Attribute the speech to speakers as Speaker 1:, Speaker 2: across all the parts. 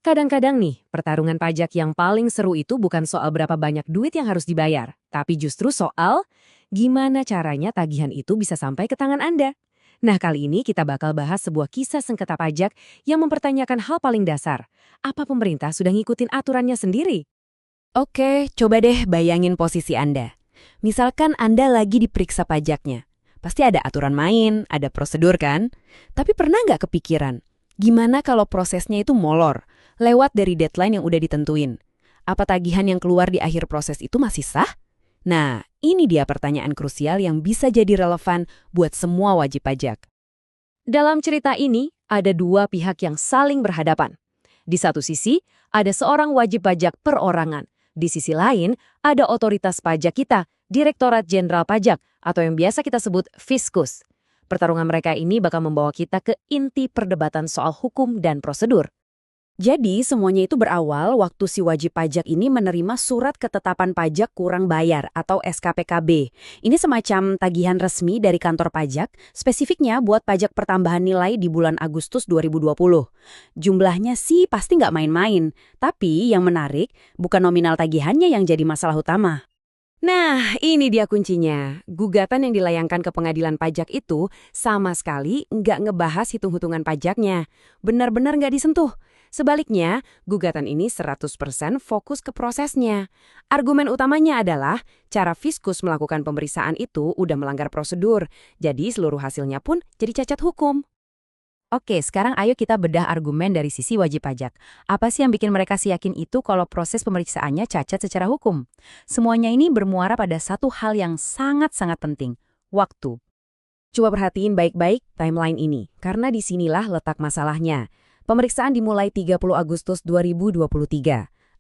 Speaker 1: Kadang-kadang nih, pertarungan pajak yang paling seru itu bukan soal berapa banyak duit yang harus dibayar, tapi justru soal gimana caranya tagihan itu bisa sampai ke tangan Anda. Nah, kali ini kita bakal bahas sebuah kisah sengketa pajak yang mempertanyakan hal paling dasar. Apa pemerintah sudah ngikutin aturannya sendiri?
Speaker 2: Oke, coba deh bayangin posisi Anda. Misalkan Anda lagi diperiksa pajaknya. Pasti ada aturan main, ada prosedur kan? Tapi pernah nggak kepikiran, gimana kalau prosesnya itu molor, lewat dari deadline yang udah ditentuin? Apa tagihan yang keluar di akhir proses itu masih sah? Nah, ini dia pertanyaan krusial yang bisa jadi relevan buat semua wajib pajak.
Speaker 1: Dalam cerita ini, ada dua pihak yang saling berhadapan. Di satu sisi, ada seorang wajib pajak perorangan. Di sisi lain, ada otoritas pajak kita, Direktorat Jenderal Pajak, atau yang biasa kita sebut Fiskus. Pertarungan mereka ini bakal membawa kita ke inti perdebatan soal hukum dan prosedur.
Speaker 2: Jadi semuanya itu berawal waktu si wajib pajak ini menerima surat ketetapan pajak kurang bayar atau SKPKB. Ini semacam tagihan resmi dari kantor pajak, spesifiknya buat pajak pertambahan nilai di bulan Agustus 2020. Jumlahnya sih pasti nggak main-main, tapi yang menarik bukan nominal tagihannya yang jadi masalah utama.
Speaker 1: Nah, ini dia kuncinya. Gugatan yang dilayangkan ke pengadilan pajak itu sama sekali nggak ngebahas hitung-hitungan pajaknya. Benar-benar nggak disentuh. Sebaliknya, gugatan ini 100% fokus ke prosesnya. Argumen utamanya adalah cara Fiskus melakukan pemeriksaan itu udah melanggar prosedur, jadi seluruh hasilnya pun jadi cacat hukum. Oke, sekarang ayo kita bedah argumen dari sisi wajib pajak. Apa sih yang bikin mereka yakin itu kalau proses pemeriksaannya cacat secara hukum? Semuanya ini bermuara pada satu hal yang sangat-sangat penting, waktu. Coba perhatiin baik-baik timeline ini, karena disinilah letak masalahnya. Pemeriksaan dimulai 30 Agustus 2023.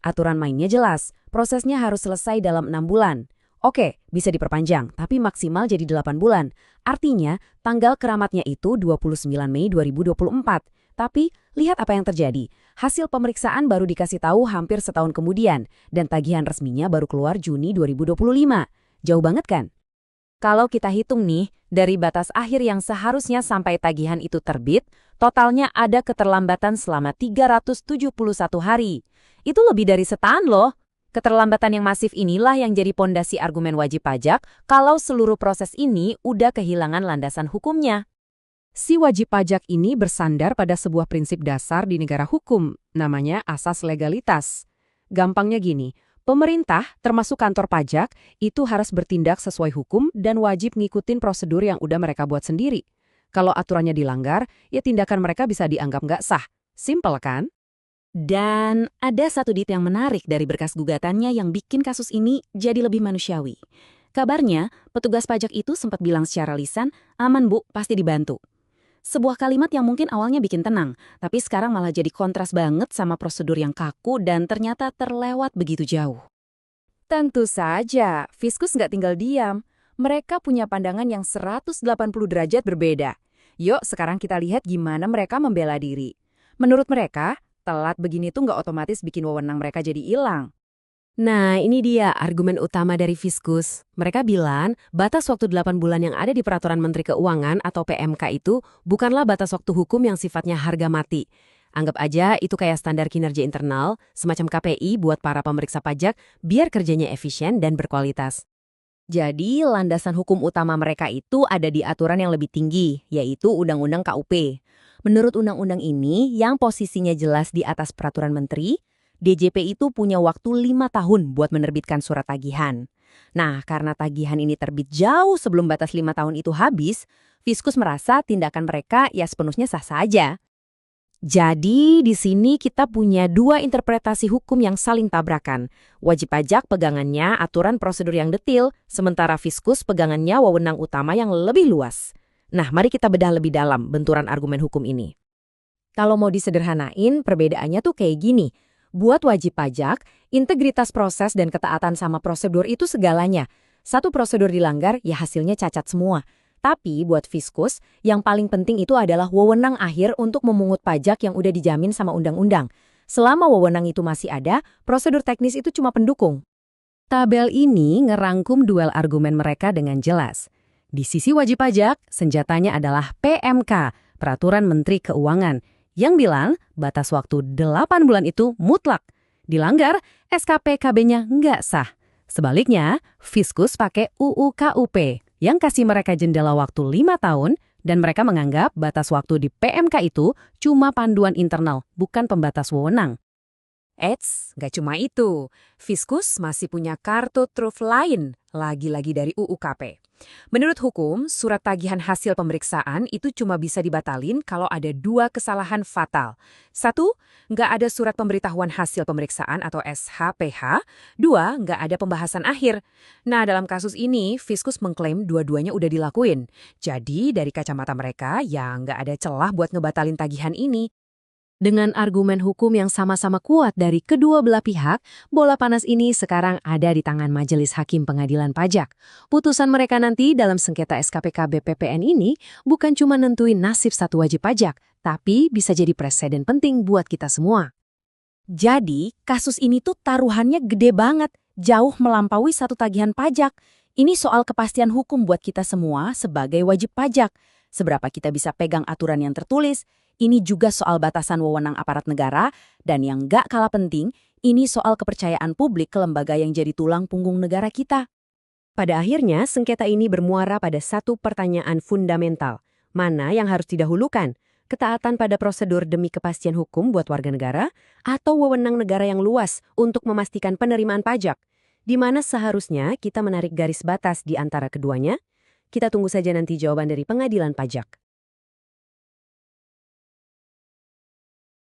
Speaker 1: Aturan mainnya jelas, prosesnya harus selesai dalam 6 bulan. Oke, bisa diperpanjang, tapi maksimal jadi 8 bulan. Artinya, tanggal keramatnya itu 29 Mei 2024. Tapi, lihat apa yang terjadi. Hasil pemeriksaan baru dikasih tahu hampir setahun kemudian, dan tagihan resminya baru keluar Juni 2025. Jauh banget kan? Kalau kita hitung nih, dari batas akhir yang seharusnya sampai tagihan itu terbit, totalnya ada keterlambatan selama 371 hari. Itu lebih dari setahun loh. Keterlambatan yang masif inilah yang jadi pondasi argumen wajib pajak kalau seluruh proses ini udah kehilangan landasan hukumnya. Si wajib pajak ini bersandar pada sebuah prinsip dasar di negara hukum, namanya asas legalitas. Gampangnya gini, pemerintah, termasuk kantor pajak, itu harus bertindak sesuai hukum dan wajib ngikutin prosedur yang udah mereka buat sendiri. Kalau aturannya dilanggar, ya tindakan mereka bisa dianggap nggak sah. Simpel kan?
Speaker 2: Dan ada satu detail yang menarik dari berkas gugatannya yang bikin kasus ini jadi lebih manusiawi. Kabarnya, petugas pajak itu sempat bilang secara lisan, "Aman Bu, pasti dibantu." Sebuah kalimat yang mungkin awalnya bikin tenang, tapi sekarang malah jadi kontras banget sama prosedur yang kaku dan ternyata terlewat begitu jauh.
Speaker 1: Tentu saja, Fiskus nggak tinggal diam. Mereka punya pandangan yang 180 derajat berbeda. Yuk, sekarang kita lihat gimana mereka membela diri. Menurut mereka, telat begini tuh nggak otomatis bikin wewenang mereka jadi hilang. Nah, ini dia argumen utama dari Fiskus. Mereka bilang, batas waktu 8 bulan yang ada di Peraturan Menteri Keuangan atau PMK itu bukanlah batas waktu hukum yang sifatnya harga mati. Anggap aja itu kayak standar kinerja internal, semacam KPI buat para pemeriksa pajak biar kerjanya efisien dan berkualitas. Jadi, landasan hukum utama mereka itu ada di aturan yang lebih tinggi, yaitu Undang-Undang KUP. Menurut undang-undang ini, yang posisinya jelas di atas peraturan menteri, DJP itu punya waktu 5 tahun buat menerbitkan surat tagihan. Nah, karena tagihan ini terbit jauh sebelum batas 5 tahun itu habis, Fiskus merasa tindakan mereka ya sepenuhnya sah saja. Jadi, di sini kita punya dua interpretasi hukum yang saling tabrakan. Wajib pajak pegangannya aturan prosedur yang detil, sementara Fiskus pegangannya wewenang utama yang lebih luas. Nah, mari kita bedah lebih dalam benturan argumen hukum ini. Kalau mau disederhanain, perbedaannya tuh kayak gini. Buat wajib pajak, integritas proses dan ketaatan sama prosedur itu segalanya. Satu prosedur dilanggar, ya hasilnya cacat semua. Tapi buat Fiskus, yang paling penting itu adalah wewenang akhir untuk memungut pajak yang udah dijamin sama undang-undang. Selama wewenang itu masih ada, prosedur teknis itu cuma pendukung. Tabel ini ngerangkum duel argumen mereka dengan jelas. Di sisi wajib pajak, senjatanya adalah PMK, Peraturan Menteri Keuangan, yang bilang batas waktu 8 bulan itu mutlak. Dilanggar, SKPKB-nya nggak sah. Sebaliknya, Fiskus pakai UU KUP yang kasih mereka jendela waktu 5 tahun dan mereka menganggap batas waktu di PMK itu cuma panduan internal, bukan pembatas wewenang. Eits, nggak cuma itu. Fiskus masih punya kartu truf lain, lagi-lagi dari UU KP. Menurut hukum, surat tagihan hasil pemeriksaan itu cuma bisa dibatalin kalau ada 2 kesalahan fatal. 1, nggak ada surat pemberitahuan hasil pemeriksaan atau SHPH. 2, nggak ada pembahasan akhir. Nah, dalam kasus ini, Fiskus mengklaim dua-duanya udah dilakuin. Jadi, dari kacamata mereka, ya nggak ada celah buat ngebatalin tagihan ini. Dengan argumen hukum yang sama-sama kuat dari kedua belah pihak, bola panas ini sekarang ada di tangan Majelis Hakim Pengadilan Pajak. Putusan mereka nanti dalam sengketa SKPK BPPN ini bukan cuma nentuin nasib satu wajib pajak, tapi bisa jadi presiden penting buat kita semua. Jadi, kasus ini tuh taruhannya gede banget, jauh melampaui satu tagihan pajak. Ini soal kepastian hukum buat kita semua sebagai wajib pajak. Seberapa kita bisa pegang aturan yang tertulis, ini juga soal batasan wewenang aparat negara, dan yang nggak kalah penting, ini soal kepercayaan publik ke lembaga yang jadi tulang punggung negara kita. Pada akhirnya, sengketa ini bermuara pada satu pertanyaan fundamental. Mana yang harus didahulukan? Ketaatan pada prosedur demi kepastian hukum buat warga negara, atau wewenang negara yang luas untuk memastikan penerimaan pajak? Di mana seharusnya kita menarik garis batas di antara keduanya? Kita tunggu saja nanti jawaban dari Pengadilan Pajak.